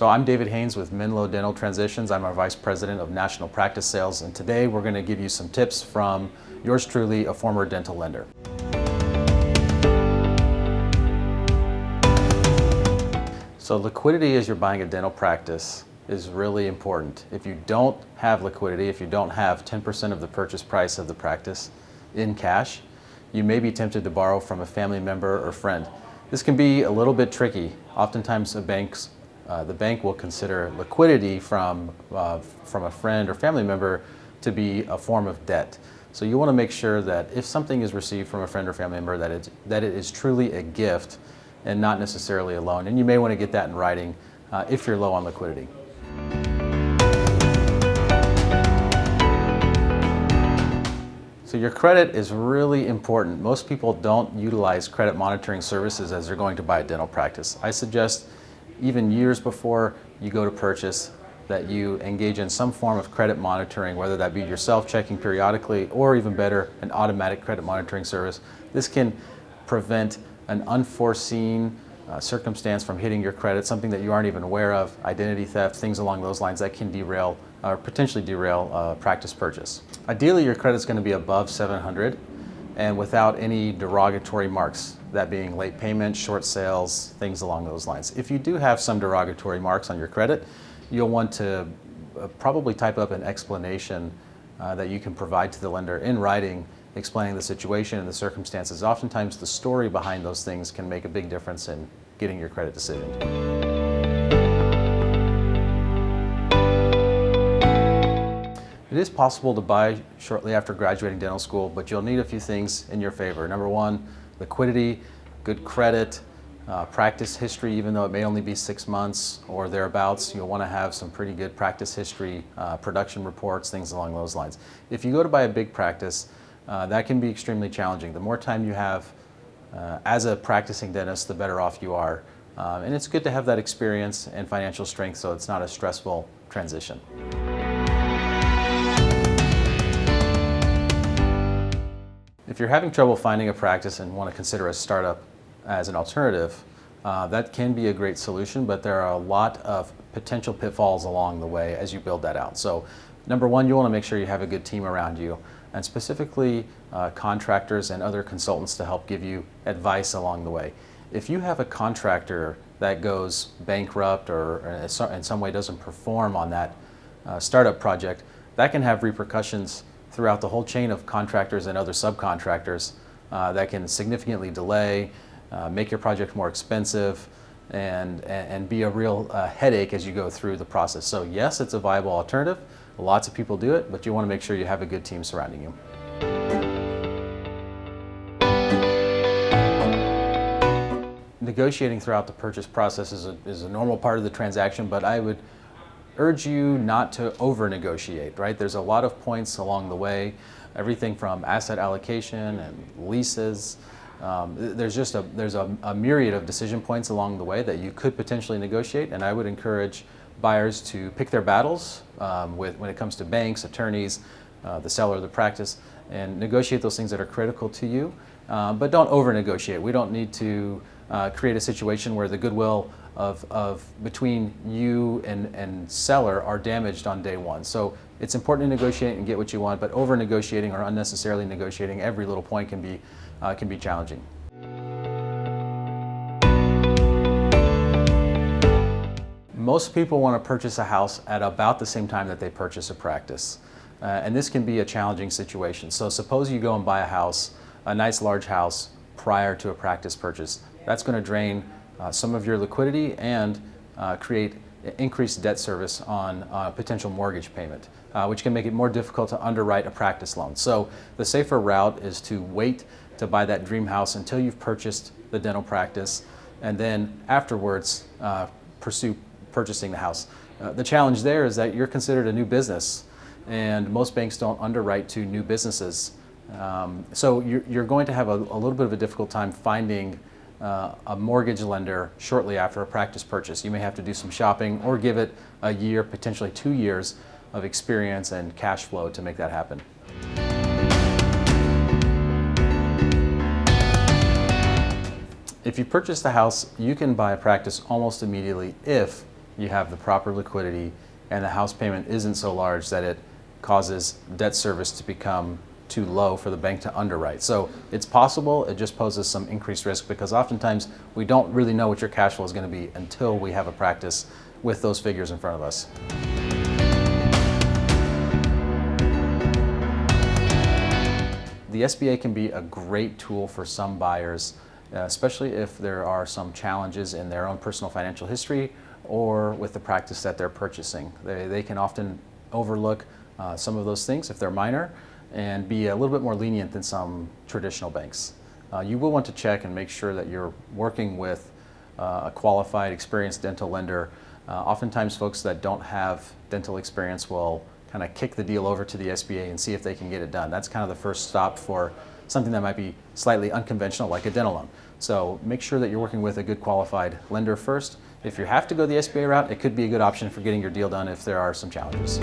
So I'm David Haynes with Menlo Dental Transitions. I'm our Vice President of National Practice Sales, and today we're going to give you some tips from yours truly, a former dental lender. So liquidity as you're buying a dental practice is really important. If you don't have liquidity, if you don't have 10% of the purchase price of the practice in cash, you may be tempted to borrow from a family member or friend. This can be a little bit tricky. Oftentimes the bank will consider liquidity from a friend or family member to be a form of debt. So you want to make sure that if something is received from a friend or family member, that it is truly a gift and not necessarily a loan. And you may want to get that in writing if you're low on liquidity. So your credit is really important. Most people don't utilize credit monitoring services as they're going to buy a dental practice. I suggest even years before you go to purchase that you engage in some form of credit monitoring, whether that be yourself checking periodically or even better, an automatic credit monitoring service. This can prevent an unforeseen circumstance from hitting your credit, something that you aren't even aware of, identity theft, things along those lines that can derail or potentially derail a practice purchase. Ideally, your credit's going to be above 700 and without any derogatory marks, that being late payment, short sales, things along those lines. If you do have some derogatory marks on your credit, you'll want to probably type up an explanation that you can provide to the lender in writing, explaining the situation and the circumstances. Oftentimes the story behind those things can make a big difference in getting your credit decision. It is possible to buy shortly after graduating dental school, but you'll need a few things in your favor. Number one, liquidity, good credit, practice history, even though it may only be 6 months or thereabouts. You'll want to have some pretty good practice history, production reports, things along those lines. If you go to buy a big practice, that can be extremely challenging. The more time you have as a practicing dentist, the better off you are. And it's good to have that experience and financial strength so it's not a stressful transition. If you're having trouble finding a practice and want to consider a startup as an alternative, that can be a great solution, but there are a lot of potential pitfalls along the way as you build that out. So number one, you want to make sure you have a good team around you, and specifically contractors and other consultants to help give you advice along the way. If you have a contractor that goes bankrupt or in some way doesn't perform on that startup project, that can have repercussions throughout the whole chain of contractors and other subcontractors that can significantly delay, make your project more expensive, and be a real headache as you go through the process. So yes, it's a viable alternative. Lots of people do it, but you want to make sure you have a good team surrounding you. Negotiating throughout the purchase process is a normal part of the transaction, but I would urge you not to over-negotiate, right? There's a lot of points along the way, everything from asset allocation and leases. There's a myriad of decision points along the way that you could potentially negotiate, and I would encourage buyers to pick their battles when it comes to banks, attorneys, the seller of the practice, and negotiate those things that are critical to you, but don't over-negotiate. We don't need to create a situation where the goodwill of between you and seller are damaged on day one. So it's important to negotiate and get what you want, but over-negotiating or unnecessarily negotiating every little point can be challenging. Most people want to purchase a house at about the same time that they purchase a practice. And this can be a challenging situation. So suppose you go and buy a house, a nice large house, prior to a practice purchase. That's going to drain some of your liquidity and create increased debt service on potential mortgage payment, which can make it more difficult to underwrite a practice loan. So the safer route is to wait to buy that dream house until you've purchased the dental practice, and then afterwards pursue purchasing the house. The challenge there is that you're considered a new business, and most banks don't underwrite to new businesses. So you're going to have a little bit of a difficult time finding a mortgage lender shortly after a practice purchase. You may have to do some shopping or give it a year, potentially 2 years of experience and cash flow to make that happen. If you purchase the house, you can buy a practice almost immediately if you have the proper liquidity, and the house payment isn't so large that it causes debt service to become too low for the bank to underwrite. So it's possible, it just poses some increased risk because oftentimes we don't really know what your cash flow is going to be until we have a practice with those figures in front of us. The SBA can be a great tool for some buyers, especially if there are some challenges in their own personal financial history or with the practice that they're purchasing. They can often overlook some of those things if they're minor and be a little bit more lenient than some traditional banks. You will want to check and make sure that you're working with a qualified, experienced dental lender. Oftentimes folks that don't have dental experience will kind of kick the deal over to the SBA and see if they can get it done. That's kind of the first stop for something that might be slightly unconventional, like a dental loan. So make sure that you're working with a good qualified lender first. If you have to go the SBA route, it could be a good option for getting your deal done if there are some challenges.